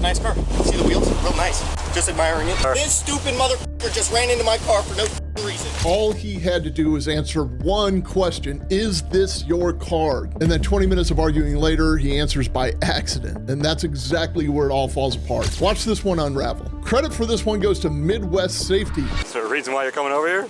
nice car. See the wheels? Real nice. Just admiring it. This stupid motherfucker just ran into my car for no reason. All he had to do was answer one question: is this your car? And then 20 minutes of arguing later, he answers by accident. And that's exactly where it all falls apart. Watch this one unravel. Credit for this one goes to Midwest Safety. Is there a reason why you're coming over here?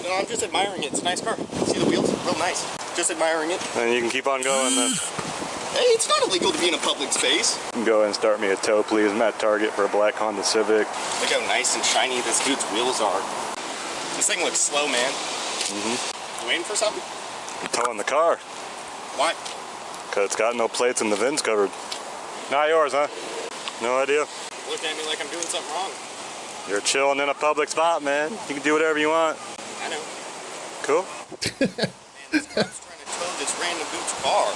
No, I'm just admiring it. It's a nice car. See the wheels? Real nice. Just admiring it. And you can keep on going then. Hey, it's not illegal to be in a public space. You can go ahead and start me a tow, please. I'm at Target for a black Honda Civic. Look how nice and shiny this dude's wheels are. This thing looks slow, man. You waiting for something? I'm towing the car. Why? Because it's got no plates and the VIN's covered. Not yours, huh? No idea. Look at me like I'm doing something wrong. You're chilling in a public spot, man. You can do whatever you want. I know. Cool. Man, this cop's trying to tow this random dude's car.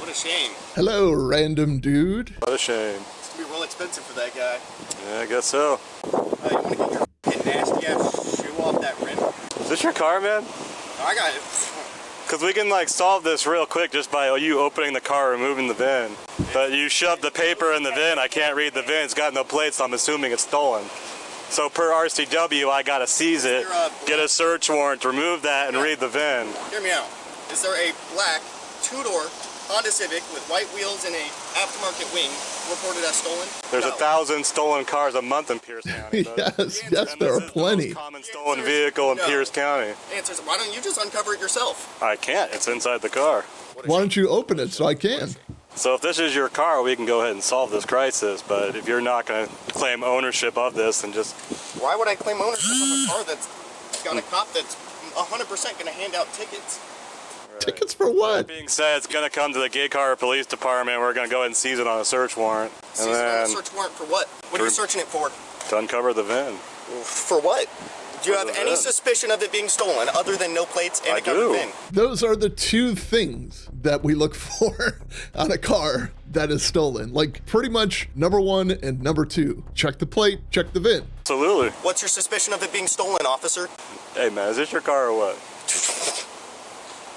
What a shame. Hello, random dude. What a shame. It's gonna be real expensive for that guy. Yeah, I guess so. You wanna get your f***ing nasty ass shoe off that rim? Is this your car, man? No, I got it. Because we can like solve this real quick just by you opening the car, removing the VIN. But you shoved the paper in the VIN. I can't read the VIN. It's got no plates, so I'm assuming it's stolen. So per RCW, I gotta seize it, get a search warrant, remove that, and read the VIN. Hear me out. Is there a black two-door Honda Civic with white wheels and a aftermarket wing reported as stolen? There's No. 1,000 stolen cars a month in Pierce County. Yes, there are plenty. The most common stolen vehicle in Pierce County. Answers. Why don't you just uncover it yourself? I can't. It's inside the car. Why don't you open it so I can? So if this is your car, we can go ahead and solve this crisis. But if you're not going to claim ownership of this, then just... Why would I claim ownership of a car that's got a cop that's 100% going to hand out tickets? Tickets for what? That being said, it's going to come to the Gay Car Police Department. We're going to go ahead and seize it on a search warrant. Seize it on a search warrant for what? What are you searching it for? To uncover the VIN. For what? Do you have any suspicion of it being stolen other than no plates and a covered VIN? Those are the two things that we look for on a car that is stolen. Like pretty much number one and number two. Check the plate, check the VIN. Absolutely. What's your suspicion of it being stolen, officer? Hey man, is this your car or what?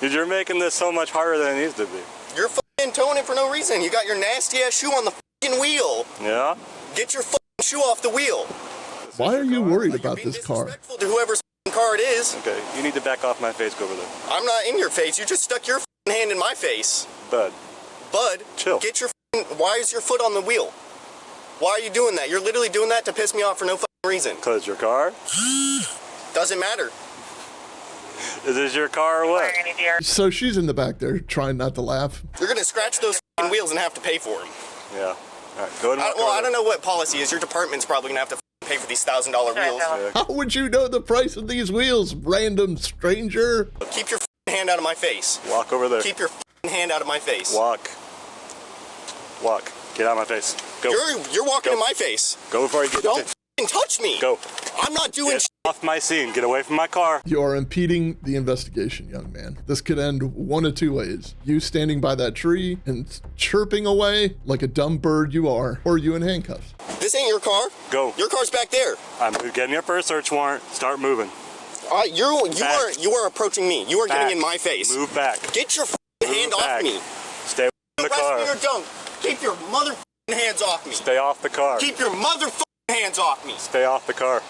Dude, you're making this so much harder than it needs to be. You're f***ing towing it for no reason. You got your nasty ass shoe on the f***ing wheel. Yeah? Get your f***ing shoe off the wheel. Why are you worried about this car? Disrespectful to whoever's f***ing car it is. Okay, you need to back off my face, go over there. I'm not in your face. You just stuck your f***ing hand in my face. Bud. Bud, chill. Get your f***ing... Why is your foot on the wheel? Why are you doing that? You're literally doing that to piss me off for no f***ing reason. Because it's your car? Doesn't matter. Is this your car or what? So she's in the back there trying not to laugh. You're going to scratch those f***ing wheels and have to pay for them. Yeah. All right, go ahead and Well, I don't know what policy is. Your department's probably going to have to f***ing pay for these $1,000 wheels. Yeah. How would you know the price of these wheels, random stranger? Keep your f***ing hand out of my face. Walk over there. Keep your f***ing hand out of my face. Walk. Walk. Get out of my face. Go. You're walking in my face. Go before you get... Don't f***ing touch me. Go. I'm not doing Get off my scene. Get away from my car. You are impeding the investigation, young man. This could end one of two ways. You standing by that tree and chirping away like a dumb bird you are, or you in handcuffs. This ain't your car. Go. Your car's back there. I'm getting here for a search warrant. Start moving. You are approaching me. You are getting in my face. Move back. Get your f***ing hand off me. Stay away from the car. Arrest me or don't. Keep your motherfucking hands off me. Stay off the car. Keep your motherfucking hands off me. Stay off the car.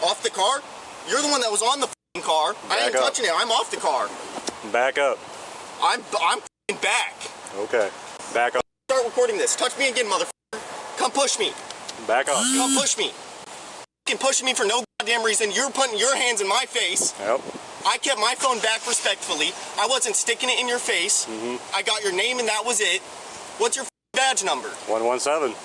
Off the car? You're the one that was on the f***ing car. I ain't touching it. I'm off the car. Back up. I'm f***ing back. Okay. Back up. Start recording this. Touch me again, motherfucker. Come push me. Back off. Come push me. Fucking pushing me for no goddamn reason. You're putting your hands in my face. Yep. I kept my phone back respectfully. I wasn't sticking it in your face. I got your name and that was it. What's your badge number? 117.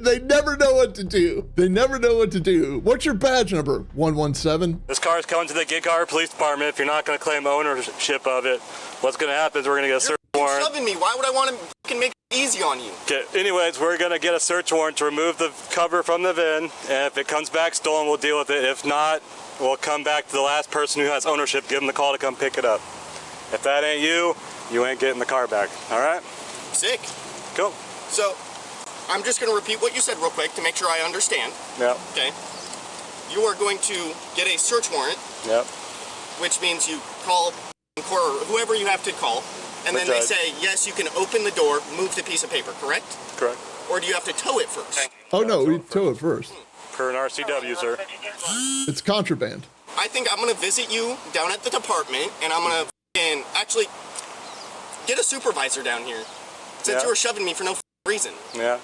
They never know what to do. They never know what to do. What's your badge number? 117? This car is coming to the Gay Car Police Department. If you're not going to claim ownership of it, what's going to happen is we're going to get a search warrant. You're shoving me. Why would I want to fucking make it easy on you? Okay. Anyways, we're going to get a search warrant to remove the cover from the VIN. And if it comes back stolen, we'll deal with it. If not, we'll come back to the last person who has ownership, give them the call to come pick it up. If that ain't you, you ain't getting the car back. All right? Sick. Cool. So, I'm just going to repeat what you said real quick to make sure I understand. Yep. Okay. You are going to get a search warrant. Yep. Which means you call whoever you have to call. And then they say, yes, you can open the door, move the piece of paper, correct? Correct. Or do you have to tow it first? Oh, no, we tow it first. Per an RCW, sir. It's contraband. I think I'm going to visit you down at the department, and I'm going to actually get a supervisor down here. Since you were shoving me for no reason. Yeah.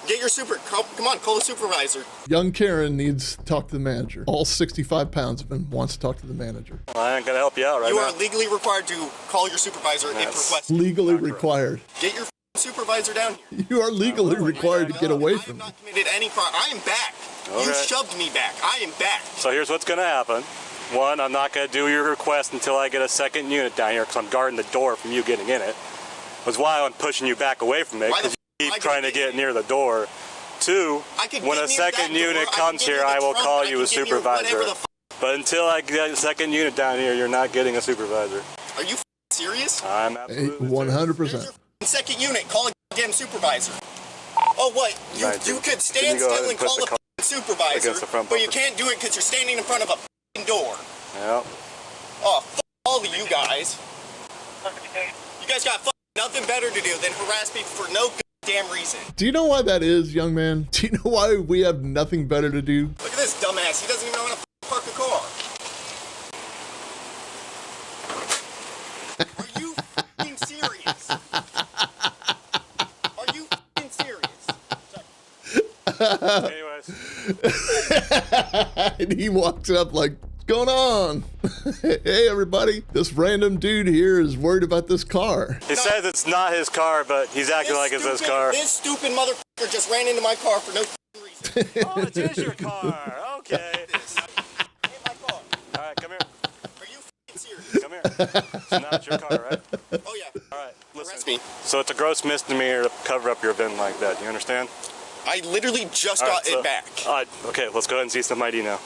Get your come on, call the supervisor. Young Karen needs to talk to the manager. All 65 pounds of him wants to talk to the manager. Well, I ain't going to help you out right now. You are legally required to call your supervisor if requested. Legally required. Get your supervisor down here. You are legally required to get away from I me. have not committed any crime. I am back. Okay. You shoved me back. I am back. So here's what's going to happen. One, I'm not going to do your request until I get a second unit down here because I'm guarding the door from you getting in it. That's why I'm pushing you back away from it, because you keep trying to get near the door. Two, when a second unit comes here, I will call you a supervisor. But until I get a second unit down here, you're not getting a supervisor. Are you serious? I'm absolutely 100%. Second unit, call a damn supervisor. Oh, what? You could stand still and call the supervisor, but you can't do it because you're standing in front of a door. Yeah. Oh, all of you guys. You guys got nothing better to do than harass me for no damn reason. Do you know why that is, young man? Do you know why we have nothing better to do? Look at this dumbass. He doesn't even know how to park a car. Are you f***ing serious? Are you f***ing serious? Anyways. And he walks up like, what's going on? Hey, everybody. This random dude here is worried about this car. He says it's not his car, but he's acting like it's his car. This stupid motherfucker just ran into my car for no reason. Oh, it is your car. Okay. Hey, my car. All right, come here. Are you f***ing serious? Come here. So now it's your car, right? Oh, yeah. All right, listen. Arrest me. So it's a gross misdemeanor to cover up your VIN like that. Do you understand? I literally just got it back. Okay, let's go ahead and see some ID now.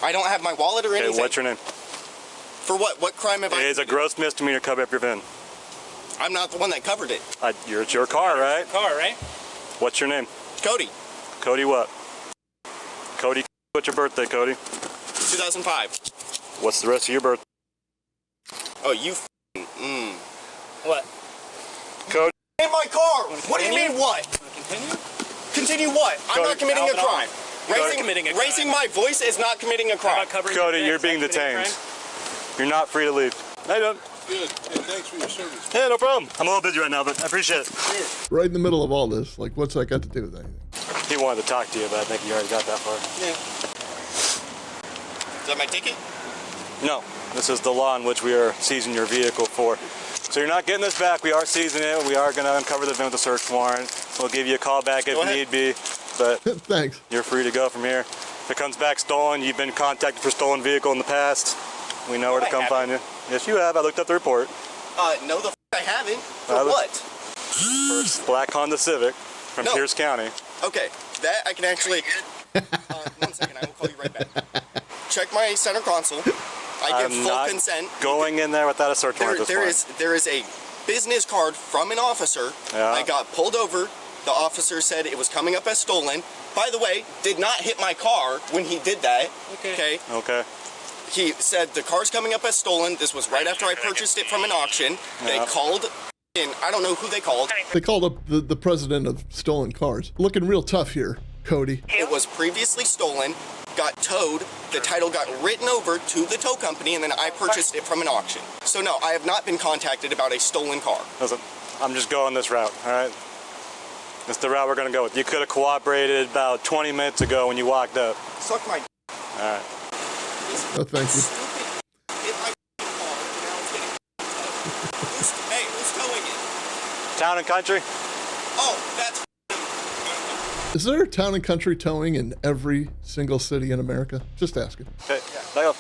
I don't have my wallet or anything. Okay, what's your name? For what? What crime have I? It is a gross misdemeanor to cover up your VIN. I'm not the one that covered it. It's your car, right? What's your name? Cody. Cody what? Cody, what's your birthday, Cody? 2005. What's the rest of your birthday? Oh, you What? Cody. In my car! What do you mean what? Continue? Continue what? I'm not committing a crime. Raising my voice is not committing a crime. Cody, you're being detained. You're not free to leave. Hey, dude. Good. Yeah, thanks for your service. Yeah, no problem. I'm a little busy right now, but I appreciate it. Sure. Right in the middle of all this, like, what's that got to do with anything? He wanted to talk to you, but I think you already got that far. Yeah. Is that my ticket? No, this is the law in which we are seizing your vehicle for. So you're not getting this back. We are seizing it. We are going to uncover the VIN with a search warrant. We'll give you a call back if need be, but Thanks. You're free to go from here. If it comes back stolen, you've been contacted for stolen vehicle in the past. We know where to come find you. Yes, you have. I looked up the report. No, the I haven't. For what? For black Honda Civic from Pierce County. Okay, that I can actually. 1 second, I will call you right back. Check my center console. I give full consent. Going in there without a search warrant. There is a business card from an officer. Yeah. I got pulled over. The officer said it was coming up as stolen. By the way, did not hit my car when he did that. Okay. Okay. He said the car's coming up as stolen. This was right after I purchased it from an auction. They called in. I don't know who they called. They called up the president of stolen cars. Looking real tough here, Cody. It was previously stolen, got towed, the title got written over to the tow company, and then I purchased it from an auction. So no, I have not been contacted about a stolen car. Listen, I'm just going this route, all right? That's the route we're going to go with. You could have cooperated about 20 minutes ago when you walked up. Suck my All right. Oh, thank you. Hit my car, and now it's getting towed. Hey, who's towing it? Town and Country? Oh, that's Is there town and country towing in every single city in America? Just asking. Okay, back up.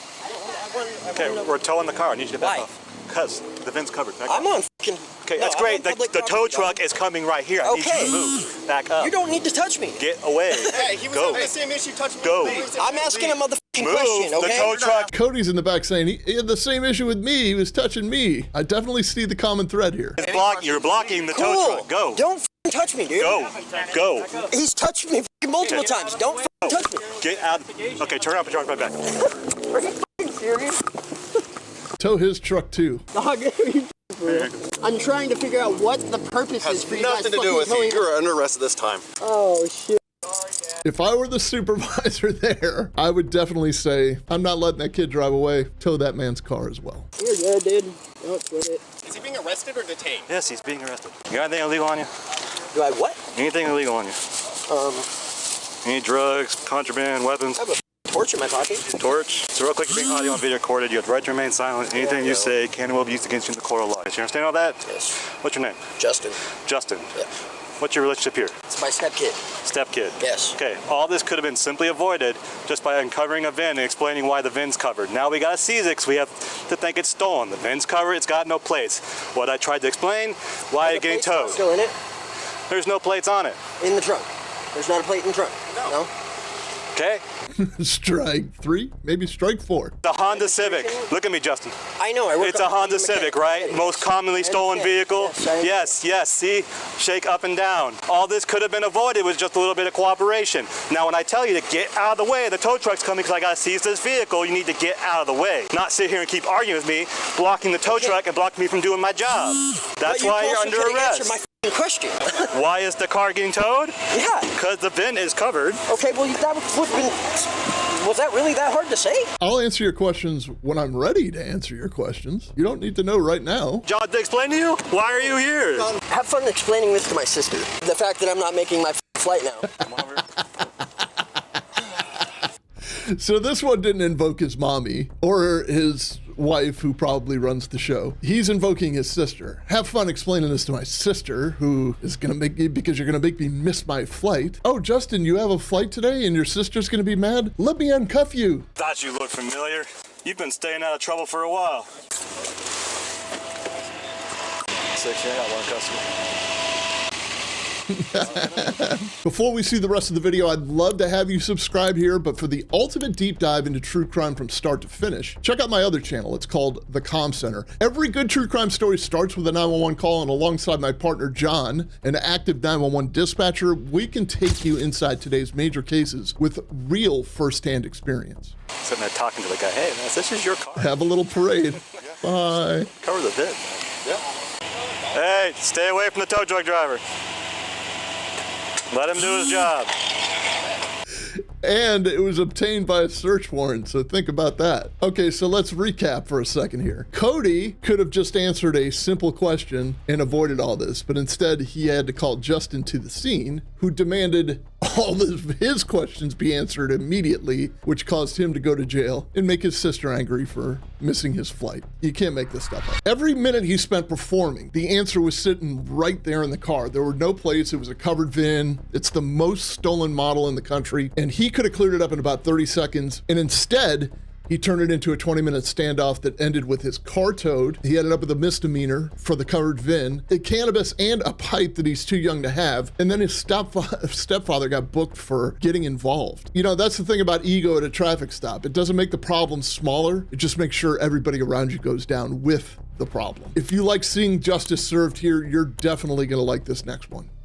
Okay, we're towing the car. I need you to back off. Because the VIN's covered. Back up. I'm on fucking... Okay, that's great. The tow truck is coming right here. I need you to move. Back up. You don't need to touch me. Get away. Hey, he was having the same issue touching me. Go. I'm asking a motherfucking Move question, okay? the tow truck. Cody's in the back saying he had the same issue with me. He was touching me. I definitely see the common thread here. You're blocking the tow Cool. truck. Go. Don't fucking touch me, dude. Go. He's touched me fucking multiple times. Don't fucking touch me. Get out. Okay, turn around. Put your arms right back. Are you fucking serious? Tow his truck too. Dog, are you bro. I'm trying to figure out what the purpose is for you guys nothing to do with you. You're under arrest this time. Oh, shit. If I were the supervisor there, I would definitely say, I'm not letting that kid drive away. Tow that man's car as well. You're good, dude. Don't sweat it. Is he being arrested or detained? Yes, he's being arrested. You got anything illegal on you? Do I what? Anything illegal on you? Any drugs, contraband, weapons? I have a torch in my pocket. Torch. So real quick, you're being audio and video recorded. You have the right to remain silent. Anything you say can and will be used against you in the court of law. You understand all that? Yes. What's your name? Justin. Justin. Yeah. What's your relationship here? It's my stepkid. Stepkid. Yes. Okay, all this could have been simply avoided just by uncovering a VIN and explaining why the VIN's covered. Now we gotta seize it because we have to think it's stolen. The VIN's covered, it's got no plates. What I tried to explain, why it's getting towed. Still in it? There's no plates on it. In the trunk. There's not a plate in the trunk. No? Okay? Strike 3, maybe strike 4. The Honda Civic. Look at me, Justin. I know, I work It's a Honda Civic, right? Most commonly stolen vehicle. Yes, Yes, see? Shake up and down. All this could have been avoided with just a little bit of cooperation. Now, when I tell you to get out of the way, the tow truck's coming because I got to seize this vehicle, you need to get out of the way. Not sit here and keep arguing with me, blocking the tow truck and blocking me from doing my job. That's why you're under arrest. Answer my question. Why is the car getting towed? Yeah. Because the VIN is covered. Okay, well, that would have been... Was that really that hard to say? I'll answer your questions when I'm ready to answer your questions. You don't need to know right now. John, to explain to you? Why are you here? Have fun explaining this to my sister. The fact that I'm not making my flight now. Come over. So this one didn't invoke his mommy or his wife, who probably runs the show. He's invoking his sister. Have fun explaining this to my sister, who is gonna make me, because you're gonna make me miss my flight. Oh, Justin, you have a flight today and your sister's gonna be mad? Let me uncuff you. Thought you looked familiar. You've been staying out of trouble for a while. 6, I got one customer. Before we see the rest of the video, I'd love to have you subscribe here, but for the ultimate deep dive into true crime from start to finish, check out my other channel. It's called the Comm Center. Every good true crime story starts with a 911 call, and alongside my partner John, an active 911 dispatcher, we can take you inside today's major cases with real first-hand experience. Sitting there talking to the guy, hey man, this is your car. Have a little parade. Bye. Cover the VIN. Yeah. Hey, stay away from the tow truck driver. Let him do his job. And it was obtained by a search warrant, so think about that. Okay, so let's recap for a second here. Cody could have just answered a simple question and avoided all this, but instead he had to call Justin to the scene, who demanded all of his questions be answered immediately, which caused him to go to jail and make his sister angry for missing his flight. You can't make this stuff up. Every minute he spent performing, the answer was sitting right there in the car. There were no plates, it was a covered VIN. It's the most stolen model in the country, and he could have cleared it up in about 30 seconds, and instead, he turned it into a 20-minute standoff that ended with his car towed. He ended up with a misdemeanor for the covered VIN, a cannabis, and a pipe that he's too young to have. And then his stepfather got booked for getting involved. You know, that's the thing about ego at a traffic stop. It doesn't make the problem smaller. It just makes sure everybody around you goes down with the problem. If you like seeing justice served here, you're definitely gonna like this next one.